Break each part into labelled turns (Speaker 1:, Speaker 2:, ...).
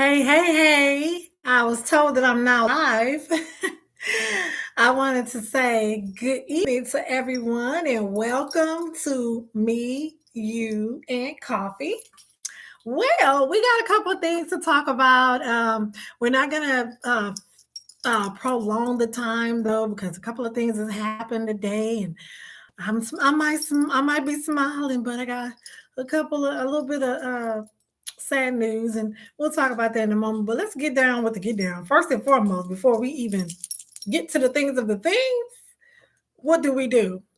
Speaker 1: Hey. I was told that I'm now live. I wanted to say good evening to everyone and welcome to Me, You, and Coffee. Well, we got a couple of things to talk about. We're not going to prolong the time though, because a couple of things has happened today, and I might be smiling, but I got a little bit of sad news, and we'll talk about that in a moment. But let's get down with the get down. First and foremost, before we even get to the things of the things, what do?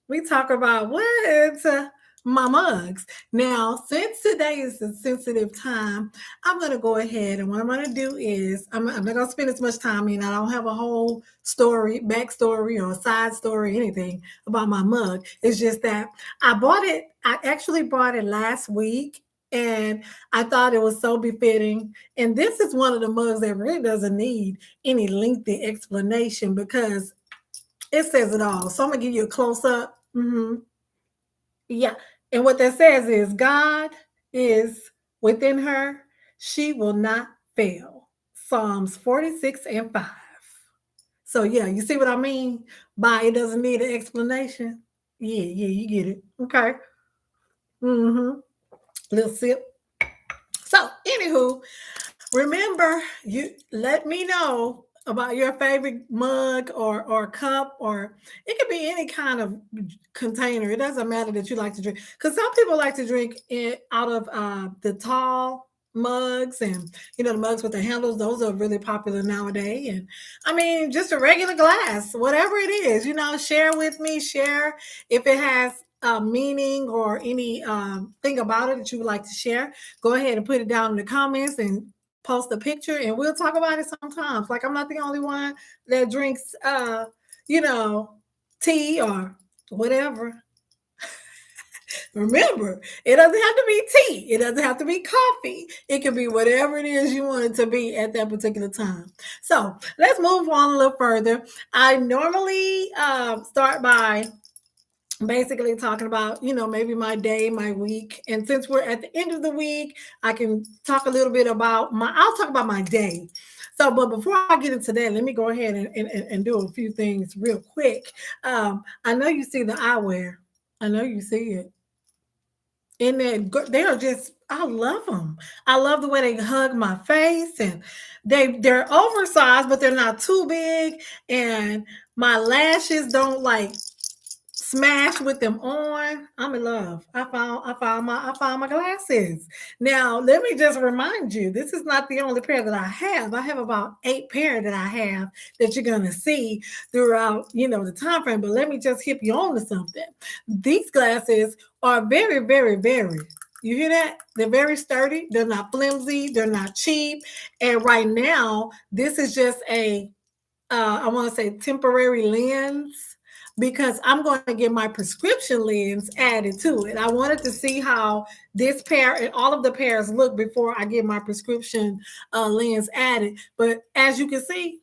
Speaker 1: We talk about what my mugs. Now, since today is a sensitive time, I'm going to go ahead, and what I'm going to do is I'm not going to spend as much time in. I don't have a whole backstory, or a side story, anything about my mug. It's just that I bought it. I actually bought it last week, and I thought it was so befitting. And this is one of the mugs that really doesn't need any lengthy explanation because it says it all. So I'm gonna give you a close up. Yeah. And what that says is God is within her. She will not fail. Psalms 46:5. So yeah, you see what I mean? By it doesn't need an explanation. Yeah, you get it. Okay. Little sip. So, anywho, remember, you let me know about your favorite mug or cup, or it could be any kind of container. It doesn't matter that you like to drink, because some people like to drink it out of the tall mugs, and the mugs with the handles. Those are really popular nowadays. And I mean, just a regular glass, whatever it is, share with me. Share if it has a meaning or any thing about it that you would like to share. Go ahead and put it down in the comments and post a picture, and we'll talk about it sometimes. Like, I'm not the only one that drinks you know tea or whatever. Remember, it doesn't have to be tea, it doesn't have to be coffee, it can be whatever it is you want it to be at that particular time. So let's move on a little further. I normally start by basically talking about maybe my day, my week. And since we're at the end of the week, I can talk a little bit about I'll talk about my day. So, but before I get into that, let me go ahead and do a few things real quick. I know you see the eyewear. I know you see it. And they are just, I love them. I love the way they hug my face, and they're oversized, but they're not too big. And my lashes don't like smash with them on. I'm in love. I found my glasses. Now, let me just remind you, this is not the only pair that I have. I have about 8 pair that I have that you're gonna see throughout, the time frame. But let me just hip you on to something. These glasses are very, very, very, you hear that? They're very sturdy. They're not flimsy. They're not cheap. And right now, this is just I want to say temporary lens, because I'm going to get my prescription lens added to it. I wanted to see how this pair and all of the pairs look before I get my prescription lens added. But as you can see,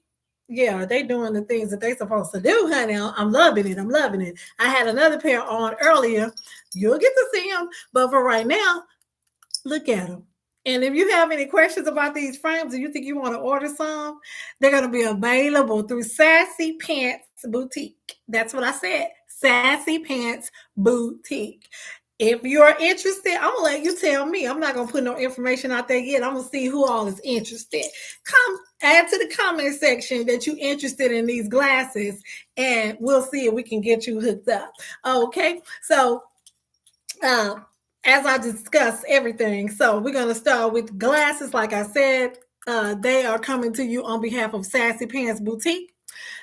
Speaker 1: yeah, they doing the things that they supposed to do, honey. I'm loving it. I'm loving it. I had another pair on earlier. You'll get to see them. But for right now, look at them. And if you have any questions about these frames, and you think you want to order some, they're going to be available through Sassy Pants Boutique. That's what I said. Sassy Pants Boutique. If you're interested, I'm gonna let you tell me. I'm not gonna put no information out there yet. I'm gonna see who all is interested. Come add to the comment section that you're interested in these glasses, and we'll see if we can get you hooked up. Okay, so as I discuss everything, so we're going to start with glasses. Like I said, they are coming to you on behalf of Sassy Pants Boutique.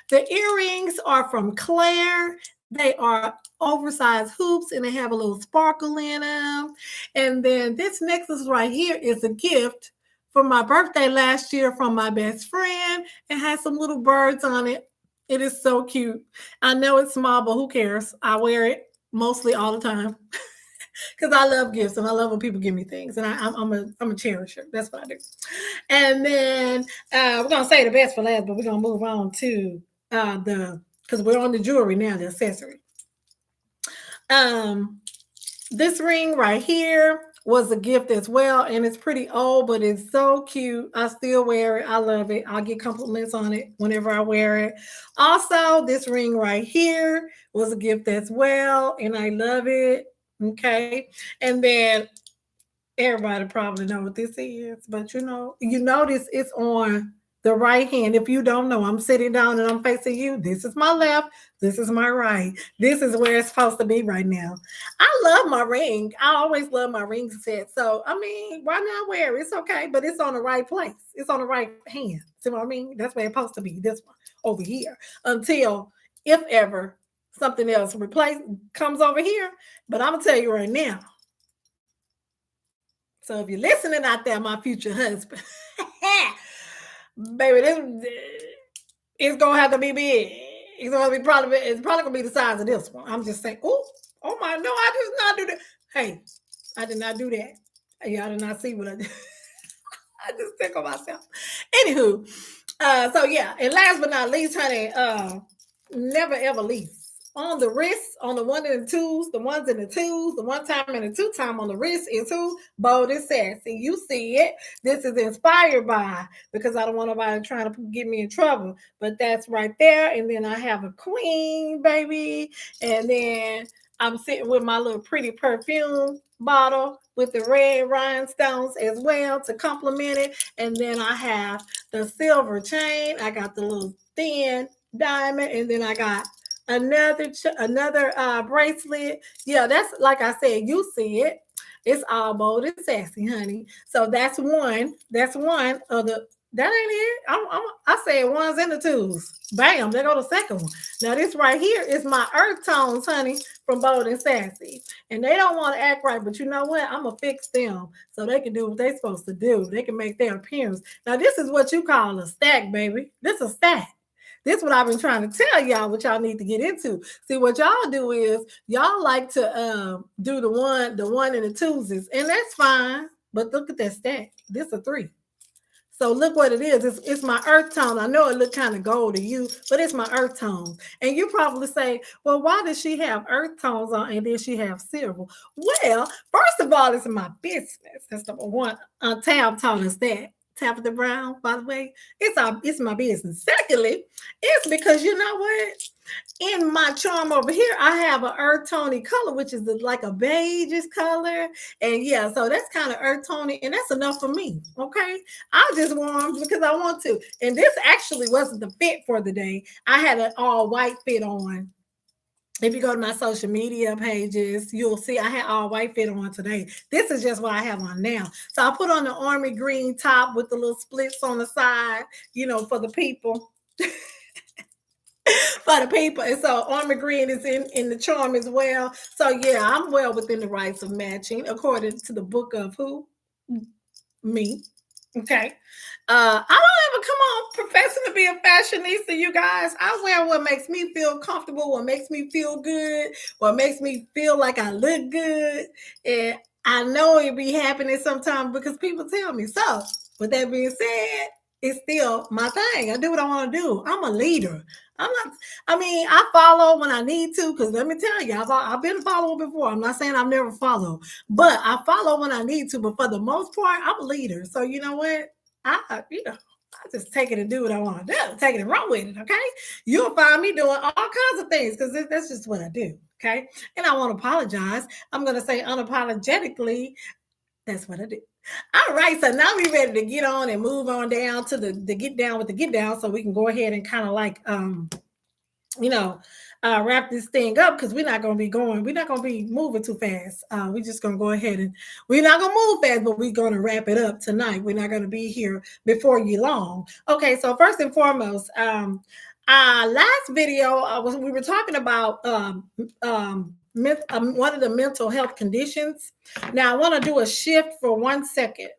Speaker 1: The earrings are from Claire. They are oversized hoops, and they have a little sparkle in them. And then this necklace right here is a gift for my birthday last year from my best friend. It has some little birds on it. It is so cute. I know it's small, but who cares? I wear it mostly all the time. Because I love gifts, and I love when people give me things, and I'm a cherisher. That's what I do. And then we're gonna say the best for last, but we're gonna move on to because we're on the jewelry now, the accessory. This ring right here was a gift as well, and it's pretty old, but it's so cute. I still wear it. I love it. I get compliments on it whenever I wear it. Also, this ring right here was a gift as well, and I love it. Okay, and then everybody probably know what this is, but you notice it's on the right hand. If you don't know, I'm sitting down and I'm facing you. This is my left. This is my right. This is where it's supposed to be right now. I love my ring. I always love my ring set. So I mean, why not wear it? It's okay, but it's on the right place. It's on the right hand. See what I mean? That's where it's supposed to be. This one over here. Until if ever something else replace comes over here. But I'm gonna tell you right now. So if you're listening out there, my future husband, baby, this it's gonna have to be big. It's probably gonna be the size of this one. I'm just saying, oh my no, I did not do that. Hey, I did not do that. Y'all did not see what I did. I just tickle myself. Anywho, so yeah, and last but not least, honey, never ever least. On the wrist, on the one and the twos, the ones and the twos, the one time and the two time on the wrist is who? Bold and Sassy. You see it. This is inspired by, because I don't want nobody trying to get me in trouble. But that's right there. And then I have a queen, baby. And then I'm sitting with my little pretty perfume bottle with the red rhinestones as well to complement it. And then I have the silver chain. I got the little thin diamond. And then I got another bracelet. Yeah, that's like I said, you see it. It's all bold and sassy, honey. So that's one. That's one of the. That ain't it. I said ones and the twos. Bam, there go the second one. Now this right here is my earth tones, honey, from Bold and Sassy. And they don't want to act right, but you know what? I'm gonna fix them so they can do what they're supposed to do. They can make their appearance. Now this is what you call a stack, baby. This is a stack. This is what I've been trying to tell y'all, what y'all need to get into. See, what y'all do is y'all like to do the one and the twosies, and that's fine. But look at that stack. This is a 3. So look what it is. It's my earth tone. I know it look kind of gold to you, but it's my earth tone. And you probably say, well, why does she have earth tones on and then she have silver? Well, first of all, it's my business. That's number one. Tab taught us that. Tabitha Brown, by the way, it's my business. Secondly, it's because you know what? In my charm over here, I have an earth tony color, which is like a beige color. And yeah, so that's kind of earth tony, and that's enough for me. Okay. I just wore them because I want to. And this actually wasn't the fit for the day. I had an all white fit on. If you go to my social media pages, you'll see I had all white fit on today. This is just what I have on now. So I put on the army green top with the little splits on the side, for the people. For the people. And so army green is in the charm as well. So yeah, I'm well within the rights of matching according to the book of who? Me. Okay. I don't ever come on professing to be a fashionista, you guys. I wear what makes me feel comfortable, what makes me feel good, what makes me feel like I look good. And I know it be happening sometimes because people tell me. So with that being said, it's still my thing. I do what I want to do. I'm a leader. I follow when I need to, because let me tell you, I've been a follower before. I'm not saying I've never followed, but I follow when I need to. But for the most part, I'm a leader. So you know what? I just take it and do what I want to do. Take it and run with it, okay? You'll find me doing all kinds of things because that's just what I do, okay? And I won't apologize. I'm going to say unapologetically, that's what I do. All right, so now we're ready to get on and move on down to the get down with the get down, so we can go ahead and kind of like wrap this thing up, because we're not going to be moving too fast. We're just going to go ahead and we're not going to move fast, but we're going to wrap it up tonight. We're not going to be here before you long. Okay, so first and foremost, last video we were talking about one of the mental health conditions. Now I want to do a shift for 1 second.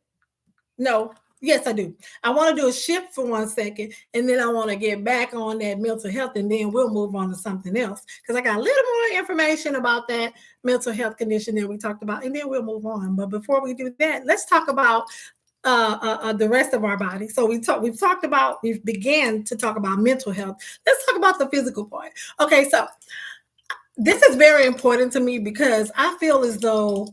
Speaker 1: No, yes, I do. I want to do a shift for 1 second, and then I want to get back on that mental health, and then we'll move on to something else, because I got a little more information about that mental health condition that we talked about, and then we'll move on. But before we do that, let's talk about the rest of our body. So we've began to talk about mental health. Let's talk about the physical part. Okay, so this is very important to me because I feel as though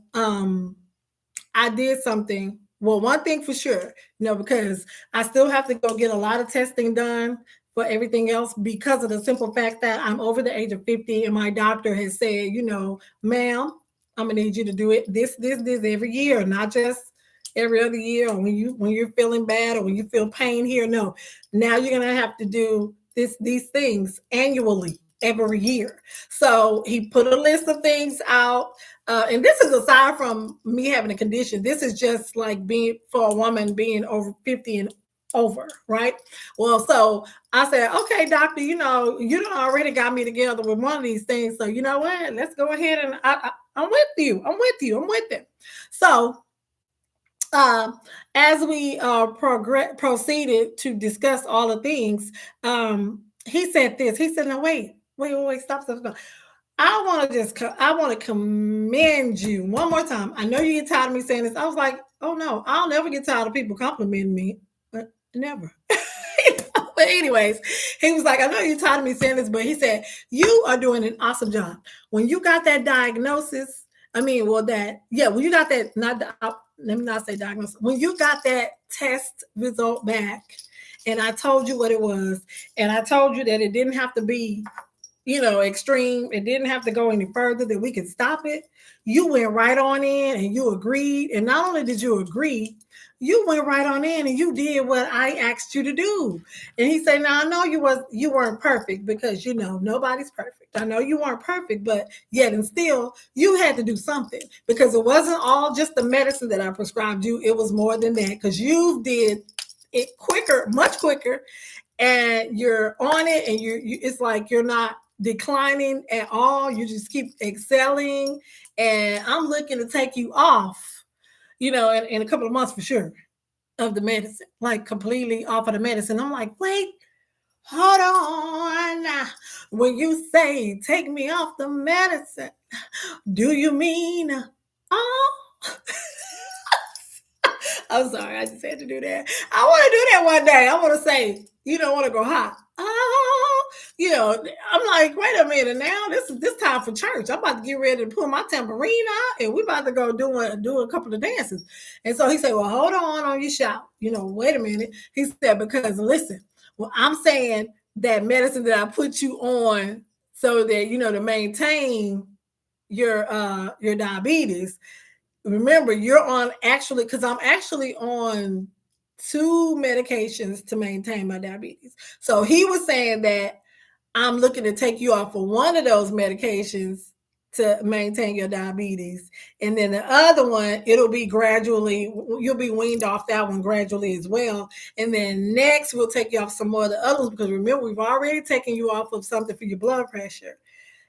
Speaker 1: I did something. Well, one thing for sure, because I still have to go get a lot of testing done for everything else because of the simple fact that I'm over the age of 50 and my doctor has said, ma'am, I'm gonna need you to do it this every year, not just every other year or when you're feeling bad or when you feel pain here. No, now you're gonna have to do these things annually every year. So he put a list of things out. And this is aside from me having a condition. This is just like being for a woman being over 50 and over, right? Well, so I said, okay, doctor, you done already got me together with one of these things. So you know what? Let's go ahead and I'm with you. I'm with you. I'm with it. So um, as we proceeded to discuss all the things, he said this. He said, "No, wait, stop, stop, stop. I want to commend you one more time. I know you get tired of me saying this. I was like, oh no, I'll never get tired of people complimenting me, but never." But anyways, he was like, I know you're tired of me saying this, but he said, you are doing an awesome job. When you got that diagnosis, when you got that, let me not say diagnosis, when you got that test result back, and I told you what it was, and I told you that it didn't have to be, extreme, it didn't have to go any further, that we could stop it. You went right on in and you agreed. And not only did you agree, you went right on in and you did what I asked you to do. And he said, now I know you weren't perfect because nobody's perfect. I know you weren't perfect, but yet and still you had to do something because it wasn't all just the medicine that I prescribed you. It was more than that because you did it quicker, much quicker, and you're on it, and it's like you're not declining at all. You just keep excelling, and I'm looking to take you off, in a couple of months for sure, of the medicine, like completely off of the medicine. I'm like, wait, hold on. When you say take me off the medicine, do you mean oh? I'm sorry, I just had to do that. I want to do that one day. I want to say, you don't want to go hot. Oh, I'm like, wait a minute now. This time for church. I'm about to get ready to pull my tambourine out, and we about to go do a couple of dances. And so he said, well, hold on your shout. Wait a minute. He said, because listen, well, I'm saying that medicine that I put you on so that to maintain your diabetes. Remember, you're on actually, because I'm actually on 2 medications to maintain my diabetes. So he was saying that I'm looking to take you off of one of those medications to maintain your diabetes. And then the other one, it'll be gradually, you'll be weaned off that one gradually as well. And then next, we'll take you off some more of the others because remember, we've already taken you off of something for your blood pressure.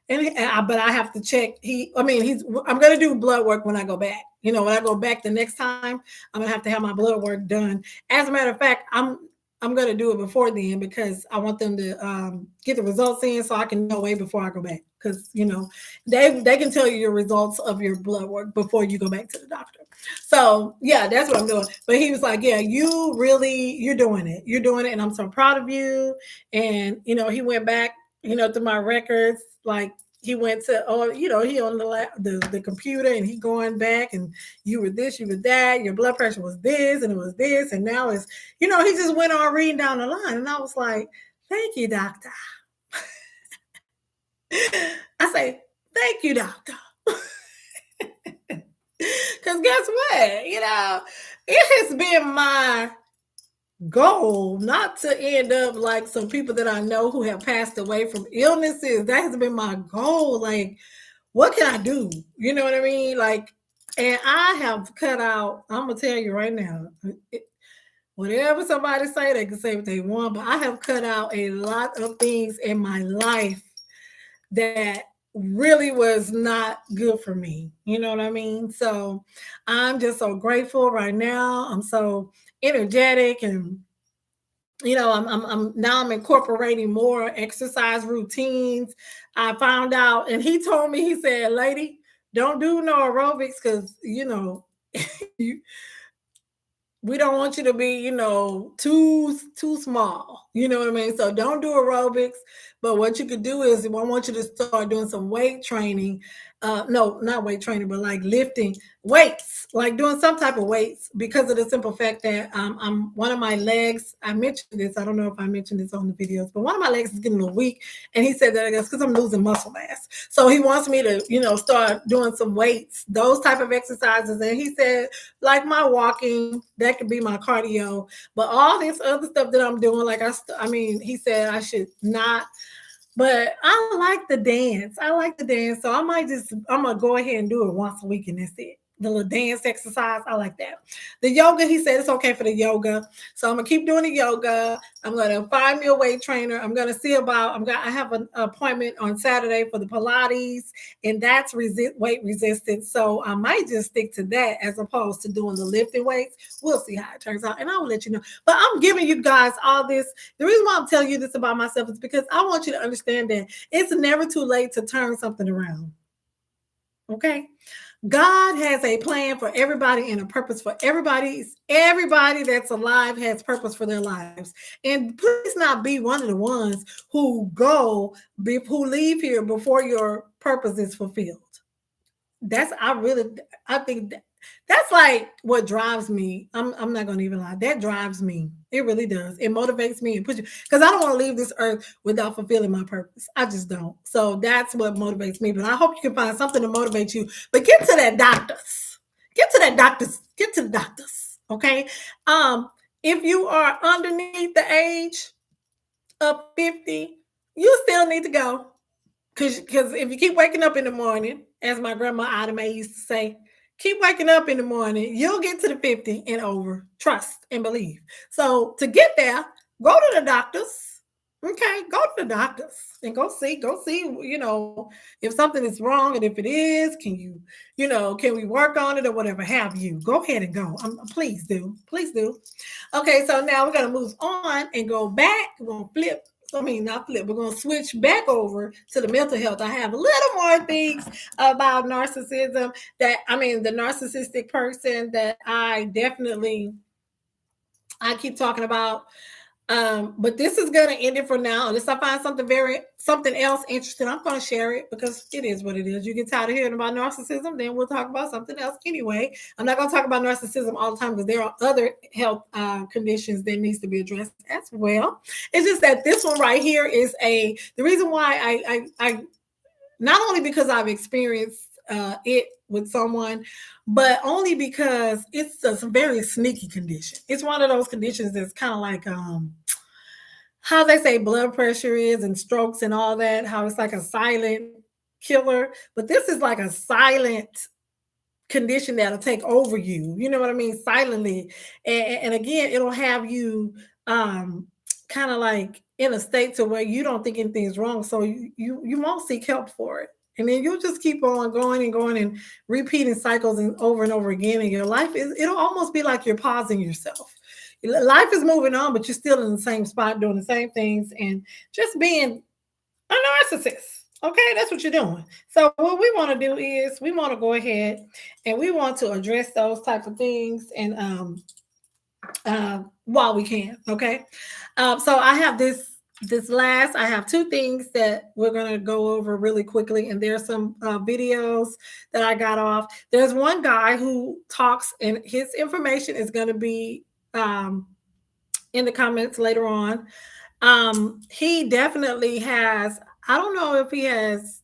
Speaker 1: But I have to check. I'm going to do blood work when I go back. When I go back the next time, I'm going to have my blood work done. As a matter of fact, I'm going to do it before then because I want them to get the results in so I can know way before I go back. Because, they can tell you your results of your blood work before you go back to the doctor. So, yeah, that's what I'm doing. But he was like, yeah, you're doing it. You're doing it. And I'm so proud of you. And, he went back, to my records, like he went to, he on the computer and he going back and you were this, you were that, your blood pressure was this and it was this. And now it's, he just went on reading down the line. And I was like, thank you, doctor. I say, thank you, doctor. Because guess what? It has been my goal not to end up like some people that I know who have passed away from illnesses. That has been my goal. Like, what can I do? You know what I mean? Like, and I have cut out, I'm gonna tell you right now, whatever somebody say, they can say what they want, but I have cut out a lot of things in my life that really was not good for me. You know what I mean? So I'm just so grateful right now. I'm so energetic, and I'm incorporating more exercise routines. I found out, and he told me, he said, lady, don't do no aerobics because we don't want you to be, too small. You know what I mean? So don't do aerobics. But what you could do is, I want you to start doing some weight training. no, not weight training, but like lifting weights, like doing some type of weights, because of the simple fact that I'm one of my legs. I mentioned this. I don't know if I mentioned this on the videos, but one of my legs is getting a little weak, and he said that I guess because I'm losing muscle mass. So he wants me to, start doing some weights, those type of exercises. And he said, like my walking, that could be my cardio, but all this other stuff that I'm doing, like I mean, he said I should not, but I like the dance. I like the dance. So I'm going to go ahead and do it once a week and that's it. The little dance exercise, I like that. The yoga, he said it's okay for the yoga. So I'm going to keep doing the yoga. I'm going to find me a weight trainer. I'm going to see about, I have an appointment on Saturday for the Pilates, and that's weight resistance. So I might just stick to that as opposed to doing the lifting weights. We'll see how it turns out, and I will let you know. But I'm giving you guys all this. The reason why I'm telling you this about myself is because I want you to understand that it's never too late to turn something around. Okay? God has a plan for everybody and a purpose for everybody. Everybody that's alive has purpose for their lives. And please not be one of the ones who who leave here before your purpose is fulfilled. I think that's like what drives me. I'm not gonna even lie. That drives me. It really does. It motivates me and pushes, because I don't want to leave this earth without fulfilling my purpose. I just don't. So that's what motivates me. But I hope you can find something to motivate you. But get to that doctors. Get to that doctors. Get to the doctors. Okay. If you are underneath the age of 50, you still need to go. Because if you keep waking up in the morning, as my grandma Ida Mae used to say, keep waking up in the morning, you'll get to the 50 and over. Trust and believe. So to get there, go to the doctors. Okay, go to the doctors and go see, if something is wrong, and if it is, can we work on it or whatever have you. Go ahead and go. Please do. Please do. Okay, so now we're going to move on and go back. We're going to flip. Not flip. We're going to switch back over to the mental health. I have a little more things about narcissism the narcissistic person that I keep talking about. But this is going to end it for now. Unless I find something else interesting, I'm going to share it because it is what it is. You get tired of hearing about narcissism, then we'll talk about something else anyway. I'm not going to talk about narcissism all the time because there are other health conditions that needs to be addressed as well. It's just that this one right here is the reason why I not only because I've experienced it with someone, but only because it's a very sneaky condition. It's one of those conditions that's kind of like how they say blood pressure is and strokes and all that, how it's like a silent killer. But this is like a silent condition that'll take over you. You know what I mean? Silently. And again, it'll have you kind of like in a state to where you don't think anything's wrong. So you won't seek help for it. And then you'll just keep on going and repeating cycles and over again. And your life it'll almost be like you're pausing yourself. Life is moving on, but you're still in the same spot doing the same things and just being a narcissist. Okay, that's what you're doing. So what we want to do is we want to go ahead and we want to address those type of things and while we can. Okay, so I have I have two things that we're going to go over really quickly, and there's some videos that I got off. There's one guy who talks, and his information is going to be in the comments later on. He definitely has, I don't know if he has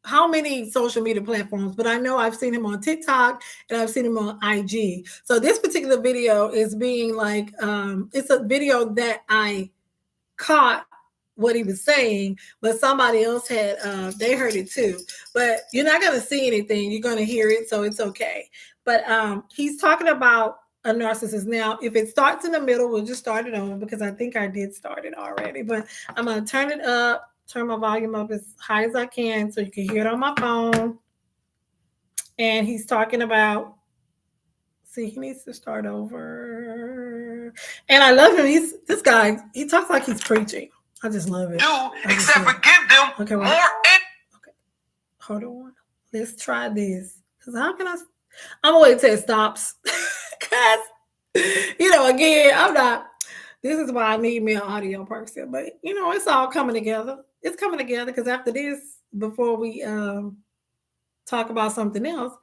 Speaker 1: how many social media platforms, but I know I've seen him on TikTok and I've seen him on IG. So this particular video is being like, it's a video that I caught what he was saying, but somebody else had, they heard it too. But you're not going to see anything. You're going to hear it, so it's okay. But he's talking about a narcissist. Now, if it starts in the middle, we'll just start it over because I think I did start it already. But I'm going to turn it up, turn my volume up as high as I can so you can hear it on my phone. And he's talking about, see, he needs to start over. And I love him. This guy, he talks like he's preaching. I just love it.
Speaker 2: Except for give them
Speaker 1: okay,
Speaker 2: more.
Speaker 1: Okay, hold on. Let's try this. Because how can I'm gonna wait till it stops. Because, again, I'm not. This is why I need me an audio person. But it's all coming together. It's coming together because after this, before we talk about something else,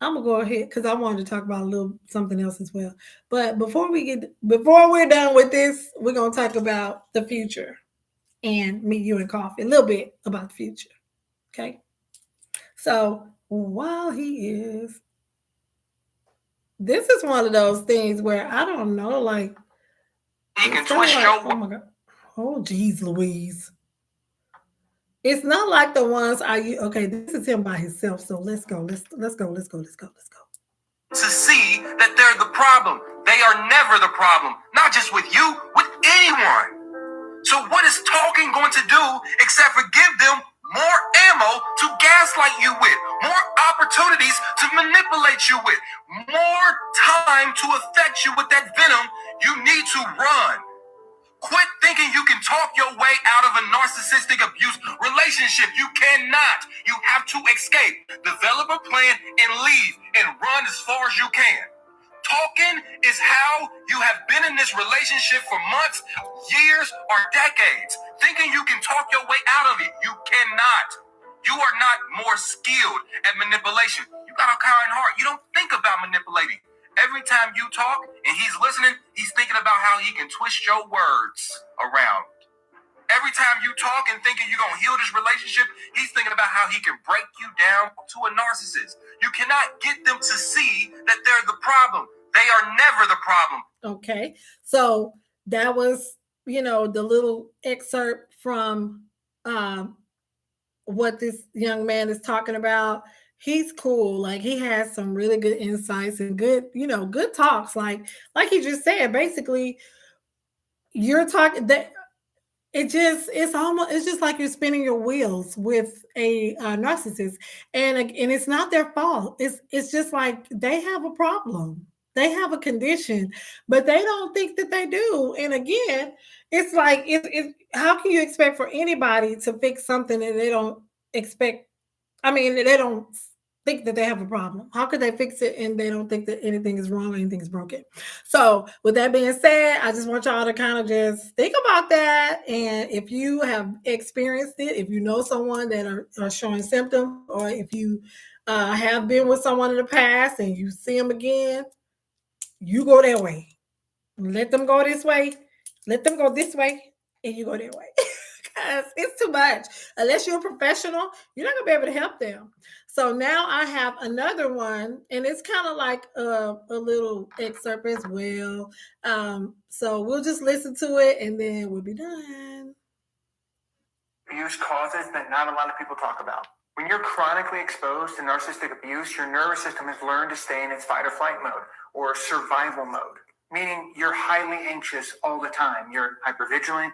Speaker 1: I'm gonna go ahead because I wanted to talk about a little something else as well. But before we're done with this, we're gonna talk about the future and me, you, and coffee. A little bit about the future. Okay. So while he is, this is one of those things where I don't know, like
Speaker 2: He can twist your.
Speaker 1: oh my god, oh geez, Louise. It's not like the ones okay, this is him by himself. So let's go. Let's go.
Speaker 2: To see that they're the problem. They are never the problem. Not just with you, with anyone. So what is talking going to do except for give them more ammo to gaslight you with, more opportunities to manipulate you with, more time to affect you with that venom? You need to run. Quit thinking you can talk your way out of a narcissistic abuse relationship. You cannot. You have to escape. Develop a plan and leave and run as far as you can. Talking is how you have been in this relationship for months, years, or decades. Thinking you can talk your way out of it. You cannot. You are not more skilled at manipulation. You got a kind heart. You don't think about manipulating. Every time you talk and he's listening, he's thinking about how he can twist your words around. Every time you talk and thinking you're going to heal this relationship, he's thinking about how he can break you down to a narcissist. You cannot get them to see that they're the problem. They are never the problem.
Speaker 1: Okay. So that was, the little excerpt from what this young man is talking about. He's cool. Like he has some really good insights and good, good talks. Like he just said, basically, you're talking that it's just like you're spinning your wheels with a narcissist, and it's not their fault. It's just like they have a problem, they have a condition, but they don't think that they do. And again, it's like how can you expect for anybody to fix something that they don't expect? I mean, they don't think that they have a problem. How could they fix it and they don't think that anything is wrong or anything is broken? So, with that being said, I just want y'all to kind of just think about that. And if you have experienced it, if you know someone that are showing symptoms, or if you have been with someone in the past and you see them again, you go that way. Let them go this way. Let them go this way, and you go that way. Because it's too much. Unless you're a professional, you're not gonna be able to help them. So now I have another one, and it's kind of like a little excerpt as well. So we'll just listen to it, and then we'll be done.
Speaker 2: Abuse causes that not a lot of people talk about. When you're chronically exposed to narcissistic abuse, your nervous system has learned to stay in its fight or flight mode or survival mode, meaning you're highly anxious all the time. You're hypervigilant,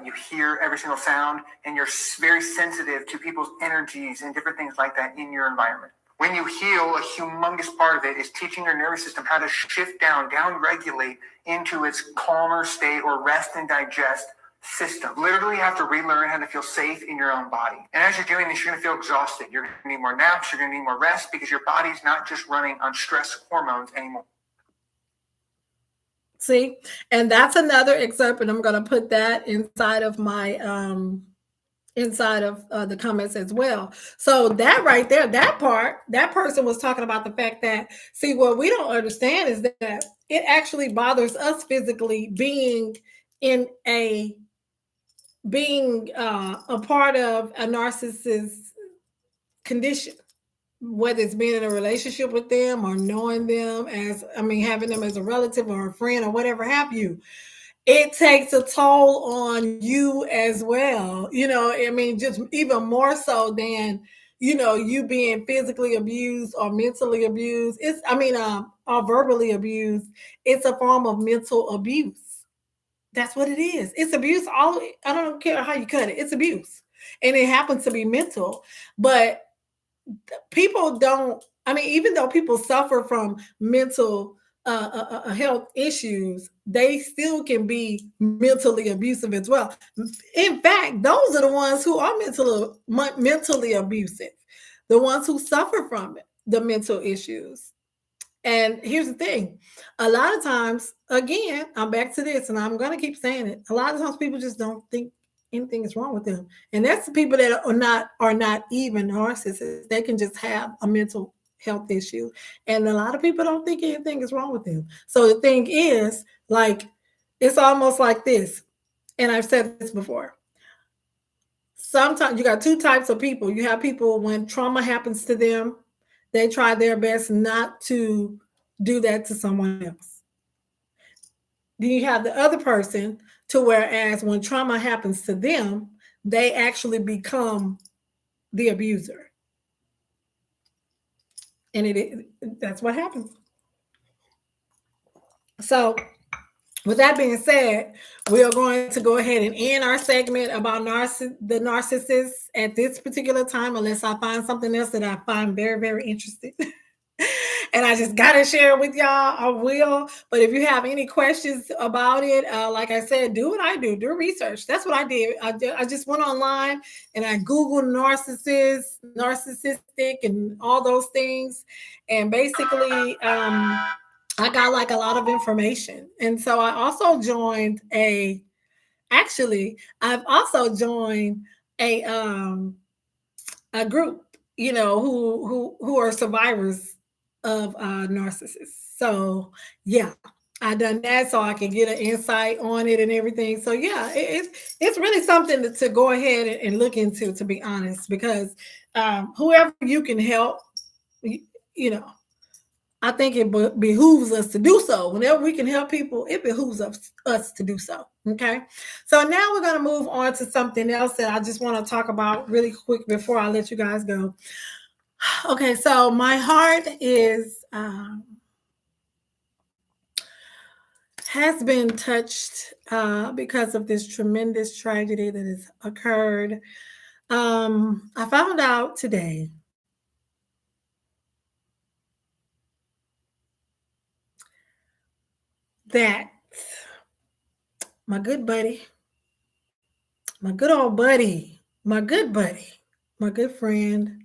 Speaker 2: you hear every single sound, and you're very sensitive to people's energies and different things like that in your environment. When you heal, a humongous part of it is teaching your nervous system how to shift down regulate into its calmer state or rest and digest system. Literally have to relearn how to feel safe in your own body. And as you're doing this, you're going to feel exhausted. You're going to need more naps. You're going to need more rest because your body's not just running on stress hormones anymore.
Speaker 1: See, and that's another excerpt, and I'm going to put that inside of my inside of the comments as well. So that right there, that person was talking about the fact that, see, what we don't understand is that it actually bothers us physically being a part of a narcissist's condition, whether it's being in a relationship with them or knowing them having them as a relative or a friend or whatever have you. It takes a toll on you as well. Just even more so than, you being physically abused or mentally abused. Or verbally abused. It's a form of mental abuse. That's what it is. It's abuse. I don't care how you cut it. It's abuse. And it happens to be mental. But people don't, even though people suffer from mental health issues, they still can be mentally abusive as well. In fact, those are the ones who are mentally abusive, the ones who suffer from it, the mental issues. And here's the thing, a lot of times, again, I'm back to this, and I'm going to keep saying it. A lot of times people just don't think anything is wrong with them. And that's the people that are not even narcissists. They can just have a mental health issue. And a lot of people don't think anything is wrong with them. So the thing is, like, it's almost like this. And I've said this before. Sometimes you got two types of people. You have people when trauma happens to them, they try their best not to do that to someone else. Then you have the other person to whereas when trauma happens to them, they actually become the abuser. And that's what happens. So with that being said, we are going to go ahead and end our segment about the narcissists at this particular time, unless I find something else that I find very, very interesting. And I just got to share it with y'all. I will. But if you have any questions about it, like I said, do what I do research. That's what I did. I just went online and I Googled narcissistic, and all those things. And basically, I got like a lot of information. And so I also joined I've also joined a, a group, who are survivors of narcissists. So yeah, I done that so I can get an insight on it and everything. So yeah, it's really something to go ahead and look into, to be honest, because whoever you can help, you, you know, I think it behooves us to do so. Whenever we can help people, it behooves us to do so. Okay. So now we're going to move on to something else that I just want to talk about really quick before I let you guys go. Okay. So my heart has been touched because of this tremendous tragedy that has occurred. I found out today that my good buddy, my good old buddy, my good buddy, my good friend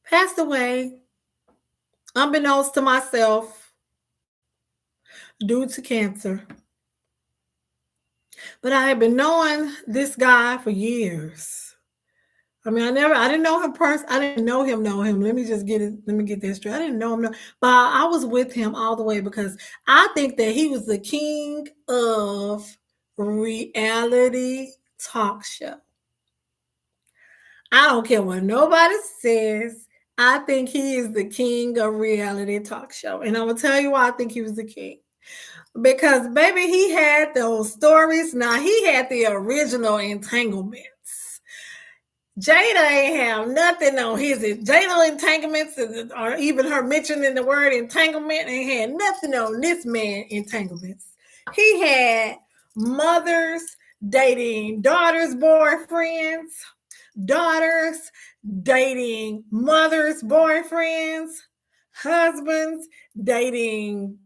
Speaker 1: passed away unbeknownst to myself due to cancer. But I had been knowing this guy for years. I mean, I didn't know him I didn't know him. Let me just let me get this straight. I didn't know him, but I was with him all the way because I think that he was the king of reality talk show. I don't care what nobody says. I think he is the king of reality talk show. And I'm going to tell you why I think he was the king. Because, baby, he had those stories. Now, he had the original entanglements. Jada ain't have nothing on his Jada entanglements, or even her mentioning the word entanglement, ain't had nothing on this man entanglements. He had mothers dating daughters' boyfriends, daughters dating mothers' boyfriends, husbands dating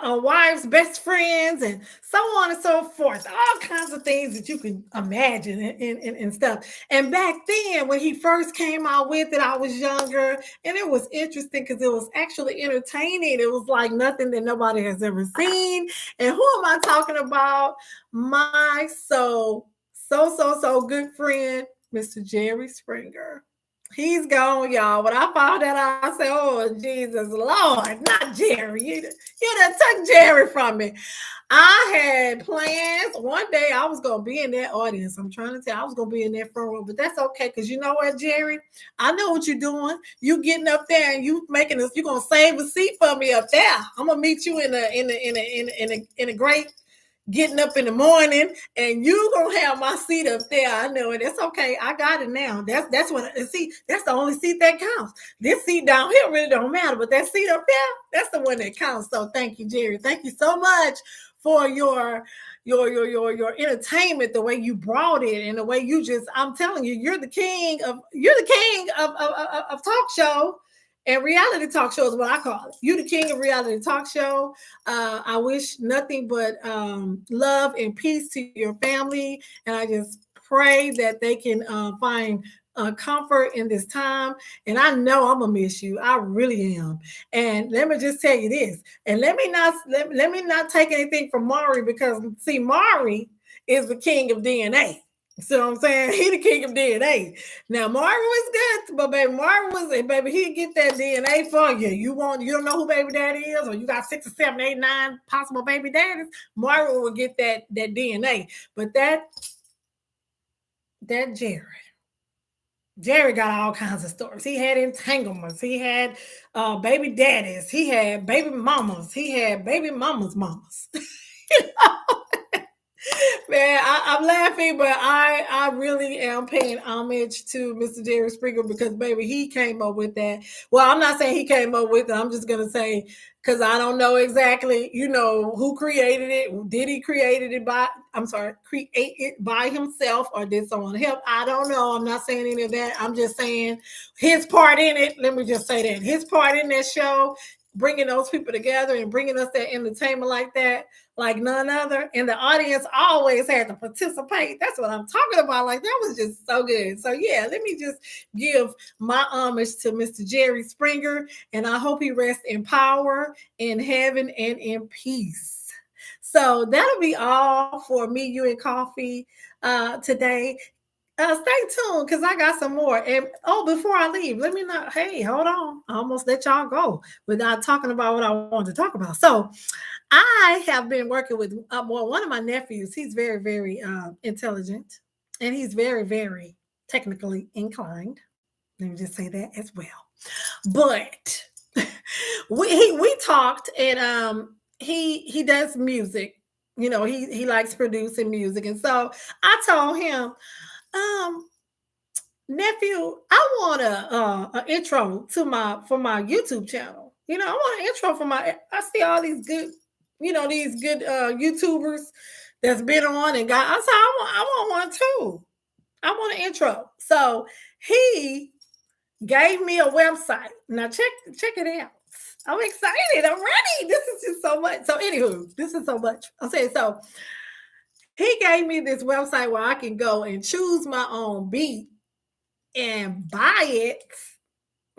Speaker 1: wives' best friends, and so on and so forth. All kinds of things that you can imagine and stuff. And back then, when he first came out with it, I was younger, and it was interesting because it was actually entertaining. It was like nothing that nobody has ever seen. And who am I talking about? My so good friend, Mr. Jerry Springer. He's gone, y'all. When I found that out, I said, "Oh, Jesus, Lord, not Jerry. You done took Jerry from me." I had plans. One day I was going to be in that audience. I'm trying to tell you, I was going to be in that front row, but that's okay. Because you know what, Jerry? I know what you're doing. You getting up there and you making this, you're going to save a seat for me up there. I'm going to meet you in a great getting up in the morning, and you gonna have my seat up there. I know it. That's okay. I got it now. That's what see. That's the only seat that counts. This seat down here really don't matter, but that seat up there, that's the one that counts. So thank you, Jerry. Thank you so much for your entertainment, the way you brought it, and the way you just. I'm telling you, you're the king of talk show. And reality talk show is what I call it. You the king of reality talk show. I wish nothing but love and peace to your family. And I just pray that they can find comfort in this time. And I know I'm gonna miss you. I really am. And let me just tell you this. And let me not take anything from Mari, because see, Mari is the king of DNA. See what I'm saying? He the king of DNA. Now Marvin was good, but baby Marvin was, baby, he'll get that DNA for you. You don't know who baby daddy is, or you got 6 or 7, 8, 9 possible baby daddies. Marvin will get that DNA. But that Jerry got all kinds of stories. He had entanglements. He had baby daddies. He had baby mamas. He had baby mamas' mamas. Man, I'm laughing, but I really am paying homage to Mr. Jerry Springer, because baby, he came up with that. Well, I'm not saying he came up with it. I'm just gonna say, because I don't know exactly, who created it. Did he create it by? I'm sorry, create it by himself, or did someone help? I don't know. I'm not saying any of that. I'm just saying his part in it. Let me just say that his part in that show, bringing those people together and bringing us that entertainment like that, like none other. And the audience always had to participate. That's what I'm talking about. Like, that was just so good. So yeah, let me just give my homage to Mr. Jerry Springer, and I hope he rests in power, in heaven, and in peace. So that'll be all for me, you, and coffee today. Stay tuned, because I got some more. And before I leave, let me not. Hey, hold on. I almost let y'all go without talking about what I wanted to talk about. So, I have been working with one of my nephews. He's very, very intelligent, and he's very, very technically inclined. Let me just say that as well. But we talked, and he does music. He likes producing music, and so I told him, um, nephew, I want a intro to my YouTube channel. I want an intro for my. I see all these good, these good YouTubers that's been on and got. I said I want one too. I want an intro. So he gave me a website. Now check it out. I'm excited. I'm ready. This is just so much. So anywho, this is so much. I'm saying so. He gave me this website where I can go and choose my own beat and buy it,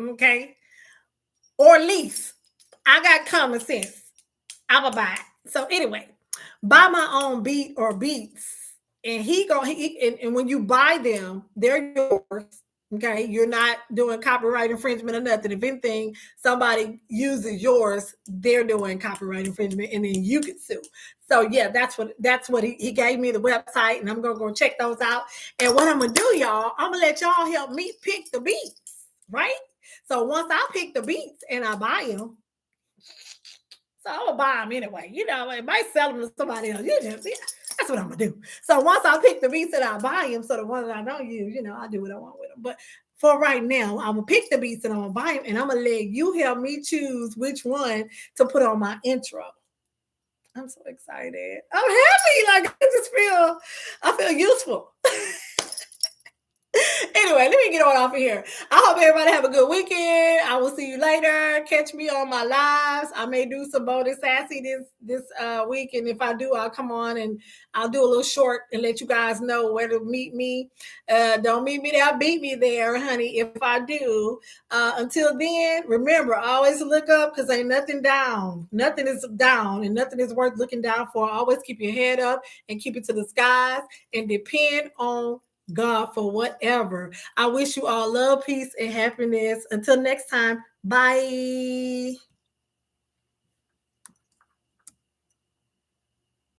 Speaker 1: okay, or lease. I got common sense. I'm a buy it. So anyway, buy my own beat or beats, and and when you buy them, they're yours. Okay, you're not doing copyright infringement or nothing. If anything, somebody uses yours, they're doing copyright infringement, and then you can sue. So yeah, that's what he gave me the website, and I'm gonna go check those out. And what I'm gonna do, y'all, I'm gonna let y'all help me pick the beats, right? So once I pick the beats and I buy them, so I'm gonna buy them anyway. I might sell them to somebody else. Yeah, that's what I'm gonna do. So once I pick the beats and I buy them, so the ones that I don't use, I do what I want with them. But for right now, I'm gonna pick the beats and I'm gonna buy them, and I'm gonna let you help me choose which one to put on my intro. I'm so excited. I'm happy. Like, I feel useful. Anyway, let me get on off of here. I hope everybody have a good weekend. I will see you later. Catch me on my lives. I may do some Bold and Sassy this week, and if I do, I'll come on and I'll do a little short and let you guys know where to meet me. Don't meet me there, beat me there, honey, if I do. Until then, remember, always look up, because ain't nothing down. Nothing is down, and nothing is worth looking down for. Always keep your head up and keep it to the skies, and depend on God for whatever. I wish you all love, peace, and happiness. Until next time, bye.